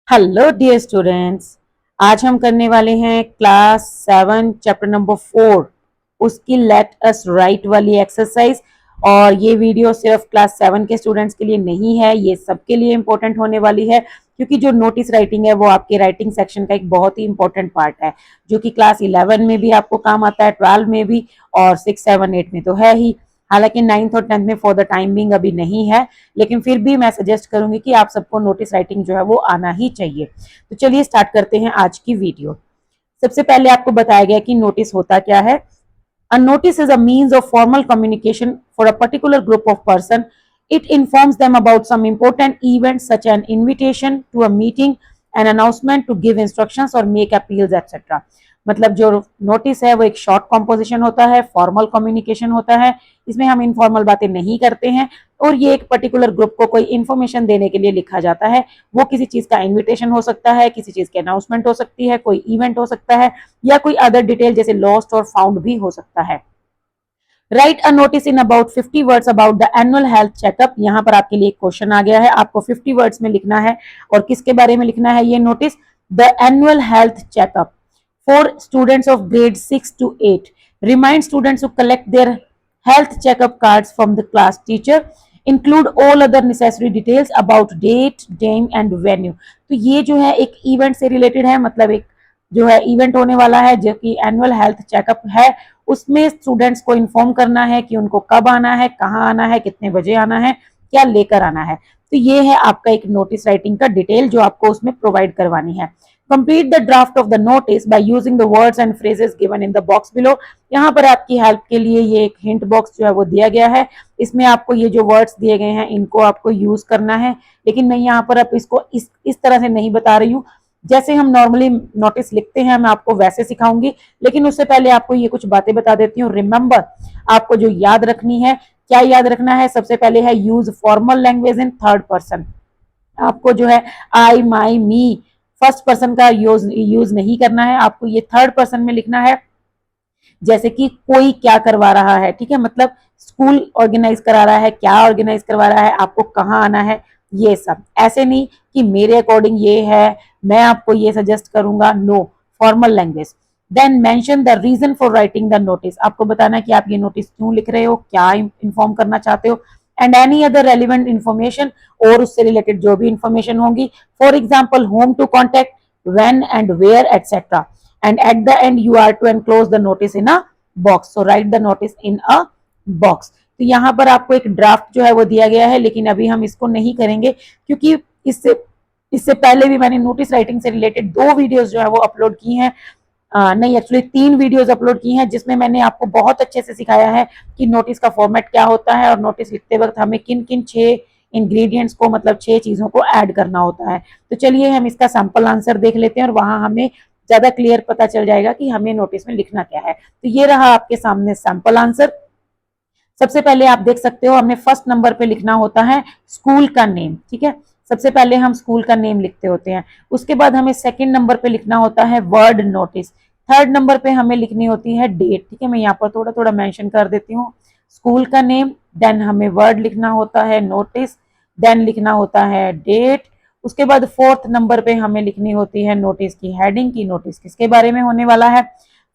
Hello dear students. आज हम करने वाले हैं क्लास 7 चैप्टर नंबर 4 उसकी लेट अस राइट वाली एक्सरसाइज। और ये वीडियो सिर्फ क्लास 7 के स्टूडेंट्स के लिए नहीं है, ये सबके लिए इंपॉर्टेंट होने वाली है, क्योंकि जो नोटिस राइटिंग है वो आपके राइटिंग सेक्शन का एक बहुत ही इंपॉर्टेंट पार्ट है, जो कि क्लास 11 में भी आपको काम आता है, 12 में भी और 6, 7, 8 में तो है ही। हालांकि 9th और 10th में फॉर द टाइम बिंग अभी नहीं है, लेकिन फिर भी मैं सजेस्ट करूंगी कि आप सबको नोटिस राइटिंग जो है वो आना ही चाहिए। तो चलिए स्टार्ट करते हैं आज की वीडियो। सबसे पहले आपको बताया गया कि नोटिस होता क्या है। A notice is a means of formal communication for a particular group of person. It informs them about some important event such as an invitation to a meeting, an announcement to give instructions or make appeals etc. मतलब जो notice है वो एक short composition होता है, formal communication होता है, इसमें हम इनफॉर्मल बातें नहीं करते हैं, और ये एक पर्टिकुलर ग्रुप को कोई इन्फॉर्मेशन देने के लिए लिखा जाता है। वो किसी चीज का इन्विटेशन हो सकता है, किसी चीज की अनाउंसमेंट हो सकती है, कोई इवेंट हो सकता है, या कोई अदर डिटेल जैसे लॉस्ट और फाउंड भी हो सकता है। Right a notice in about 50 words about the annual health checkup. यहाँ पर आपके लिए एक क्वेश्चन आ गया है, आपको 50 वर्ड्स में लिखना है, और किसके बारे में लिखना है ये notice? The annual health checkup for students of grade 6 to 8. Remind students to collect their health checkup cards from the class teacher. Include all other necessary details about date, time and venue. तो ये जो है एक event से related है, मतलब एक जो है इवेंट होने वाला है जो कि एनुअल हेल्थ चेकअप है। उसमें स्टूडेंट्स को इन्फॉर्म करना है कि उनको कब आना है, कहाँ आना है, कितने बजे आना है, क्या लेकर आना है। तो ये है आपका एक नोटिस राइटिंग का डिटेल जो आपको उसमें प्रोवाइड करवानी है। Complete the draft of the notice by using the words and phrases given in the box below. यहाँ पर आपकी हेल्प के लिए ये एक हिंट बॉक्स जो है वो दिया गया है, इसमें आपको ये जो वर्ड्स दिए गए हैं इनको आपको यूज करना है। लेकिन मैं यहाँ पर अब इसको इस तरह से नहीं बता रही हूँ, जैसे हम नॉर्मली नोटिस लिखते हैं मैं आपको वैसे सिखाऊंगी, लेकिन उससे पहले आपको ये कुछ बातें बता देती हूँ। रिमेंबर, आपको जो याद रखनी है, क्या याद रखना है? सबसे पहले है use formal language in third person. आपको जो है आई, माई, मी फर्स्ट पर्सन का यूज नहीं करना है, आपको ये थर्ड पर्सन में लिखना है। जैसे कि कोई क्या करवा रहा है, ठीक है, मतलब स्कूल ऑर्गेनाइज करा रहा है, क्या ऑर्गेनाइज करवा रहा है, आपको कहाँ आना है, ये सब। ऐसे नहीं कि मेरे अकॉर्डिंग ये है, मैं आपको ये सजेस्ट करूंगा, no, formal language. Then mention the reason for writing the notice. आपको बताना है कि आप ये नोटिस क्यों लिख रहे हो, क्या इन्फॉर्म करना चाहते हो, and any other relevant information, और उससे रिलेटेड जो भी इंफॉर्मेशन होगी, for example whom to contact, when and where etc. And at the end you are to enclose the notice in a box. So write the notice in a box. तो यहाँ पर आपको एक draft जो है वो दिया गया है, लेकिन अभी हम इसको नहीं करेंगे, क्योंकि इससे इससे पहले भी मैंने नोटिस राइटिंग से रिलेटेड 2 वीडियोस जो है वो अपलोड की हैं, नहीं एक्चुअली 3 वीडियोस अपलोड की हैं, जिसमें मैंने आपको बहुत अच्छे से सिखाया है कि नोटिस का फॉर्मेट क्या होता है, और नोटिस लिखते वक्त हमें किन किन 6 इंग्रेडिएंट्स को, मतलब 6 चीजों को ऐड करना होता है। तो चलिए हम इसका सैंपल आंसर देख लेते हैं, और वहां हमें ज्यादा क्लियर पता चल जाएगा कि हमें नोटिस में लिखना क्या है। तो ये रहा आपके सामने सैंपल आंसर। सबसे पहले आप देख सकते हो, हमने फर्स्ट नंबर पे लिखना होता है स्कूल का नेम, ठीक है, सबसे पहले हम स्कूल का नेम लिखते होते हैं। उसके बाद हमें सेकंड नंबर पे लिखना होता है वर्ड नोटिस। थर्ड नंबर पे हमें लिखनी होती है डेट, ठीक है, मैं यहाँ पर थोड़ा थोड़ा मेंशन कर देती हूँ। स्कूल का नेम, देन हमें वर्ड लिखना होता है नोटिस, देन लिखना होता है डेट। उसके बाद फोर्थ नंबर पे हमें लिखनी होती है नोटिस की हेडिंग, की नोटिस किसके बारे में होने वाला है।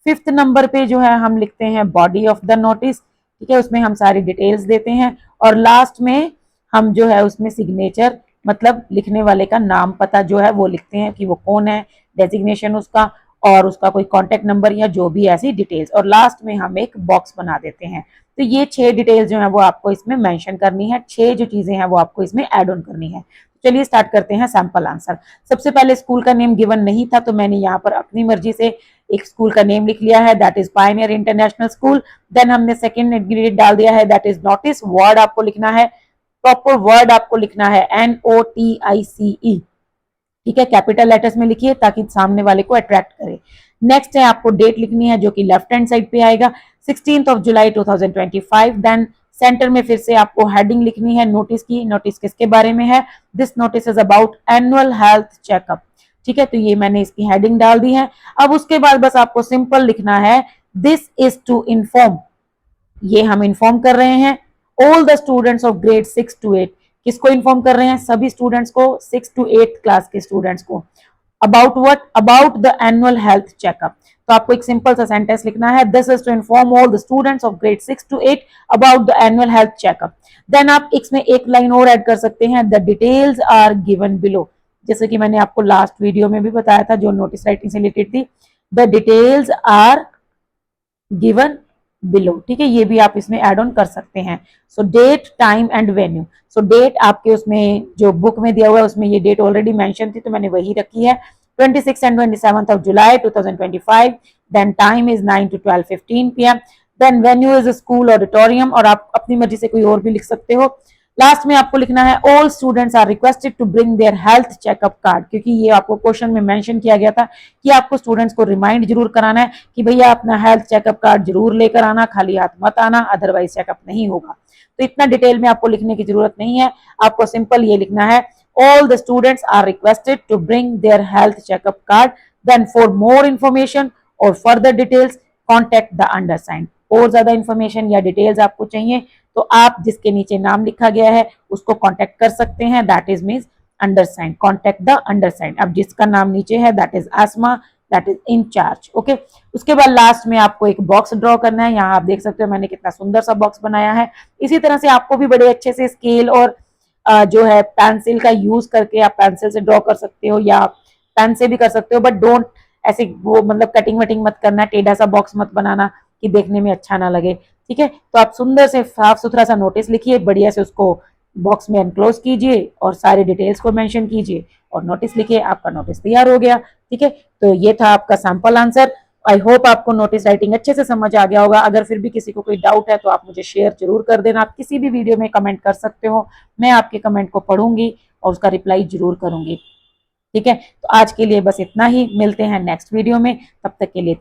फिफ्थ नंबर पे जो है हम लिखते हैं बॉडी ऑफ द नोटिस, ठीक है, उसमें हम सारी डिटेल्स देते हैं, और लास्ट में हम जो है उसमें सिग्नेचर, मतलब लिखने वाले का नाम पता जो है वो लिखते हैं कि वो कौन है, डेजिग्नेशन उसका, और उसका कोई कॉन्टेक्ट नंबर या जो भी ऐसी डिटेल्स, और लास्ट में हम एक बॉक्स बना देते हैं। तो ये 6 डिटेल्स जो है वो आपको इसमें मेंशन करनी है, 6 जो चीजें हैं वो आपको इसमें ऐड ऑन करनी है। चलिए स्टार्ट करते हैं सैंपल आंसर। सबसे पहले स्कूल का नेम गिवन नहीं था, तो मैंने यहाँ पर अपनी मर्जी से एक स्कूल का नेम लिख लिया है, that is Pioneer International School. Then हमने सेकंड इंग्रेडिएंट डाल दिया है, दैट इज नोटिस। वर्ड आपको लिखना है, प्रॉपर वर्ड आपको लिखना है NOTICE, ठीक है, कैपिटल लेटर्स में लिखिए ताकि सामने वाले को अट्रैक्ट करे। नेक्स्ट है आपको डेट लिखनी है, जो कि लेफ्ट हैंड साइड पे आएगा, 16 जुलाई 2025। देन सेंटर में फिर से आपको हेडिंग लिखनी है नोटिस की, नोटिस किसके बारे में है, this notice is about annual health checkup, ठीक है, तो ये मैंने इसकी हेडिंग डाल दी है। अब उसके बाद बस आपको सिंपल लिखना है दिस इज टू इन्फॉर्म, ये हम इन्फॉर्म कर रहे हैं all the students of grade 6 to 8, किसको इन्फॉर्म कर रहे हैं? सभी स्टूडेंट्स को, 6 to 8 क्लास के स्टूडेंट्स को। About what? About the annual health checkup. तो आपको एक सिंपल सा सेंटेंस लिखना है, this is to inform all the students of grade 6 to 8 about the annual health checkup. Then आप इसमें एक लाइन और ऐड कर सकते हैं, the details are given below. जैसे कि मैंने आपको लास्ट वीडियो में भी बताया था जो नोटिस राइटिंग से रिलेटेड थी, the details are given below. ठीक है, ये भी आप इसमें ऐड ऑन कर सकते हैं। So date, time and venue. So date आपके उसमें जो बुक में दिया हुआ है उसमें ये डेट ऑलरेडी मेंशन थी तो मैंने वही रखी है, 26 and 27th of July 2025। Then time is 9 to 12:15 PM। Then venue is school auditorium, और आप अपनी मर्जी से कोई और भी लिख सकते हो। लास्ट में आपको लिखना है, all students are requested to bring their health checkup card, क्योंकि ये आपको क्वेश्चन में मेंशन किया गया था कि आपको स्टूडेंट्स को रिमाइंड जरूर कराना है कि भैया अपना हेल्थ चेकअप कार्ड जरूर लेकर आना, खाली हाथ मत आना, अदरवाइज चेकअप नहीं होगा। तो इतना डिटेल में आपको लिखने की जरूरत नहीं है, आपको सिंपल ये लिखना है, all the students are requested to bring their health checkup card. Then for more information और further details contact the undersigned. और ज्यादा इन्फॉर्मेशन या डिटेल्स आपको चाहिए तो आप जिसके नीचे नाम लिखा गया है उसको कांटेक्ट कर सकते हैं, that is means undersigned, contact the undersigned. अब जिसका नाम नीचे है that is Asma, that is in charge. Okay, उसके बाद लास्ट में आपको एक बॉक्स ड्रॉ करना है। यहाँ आप देख सकते हो मैंने कितना सुंदर सा बॉक्स बनाया है। इसी तरह से आपको भी बड़े अच्छे से स्केल और जो है पेंसिल का यूज करके आप पेंसिल से ड्रॉ कर सकते हो या पेन से भी कर सकते हो, बट डोंट ऐसे वो मतलब कटिंग वटिंग मत करना, टेढ़ा सा बॉक्स मत बनाना कि देखने में अच्छा ना लगे। ठीक है, तो आप सुंदर से साफ सुथरा सा नोटिस लिखिए, बढ़िया से उसको बॉक्स में एनक्लोज कीजिए और सारे डिटेल्स को मेंशन कीजिए और नोटिस लिखिए, आपका नोटिस तैयार हो गया। ठीक है, तो ये था आपका सैंपल आंसर। आई होप आपको नोटिस राइटिंग अच्छे से समझ आ गया होगा। अगर फिर भी किसी को कोई डाउट है तो आप मुझे शेयर जरूर कर देना, आप किसी भी वीडियो में कमेंट कर सकते हो, मैं आपके कमेंट को पढ़ूंगी और उसका रिप्लाई जरूर करूंगी। ठीक है, तो आज के लिए बस इतना ही, मिलते हैं नेक्स्ट वीडियो में, तब तक के लिए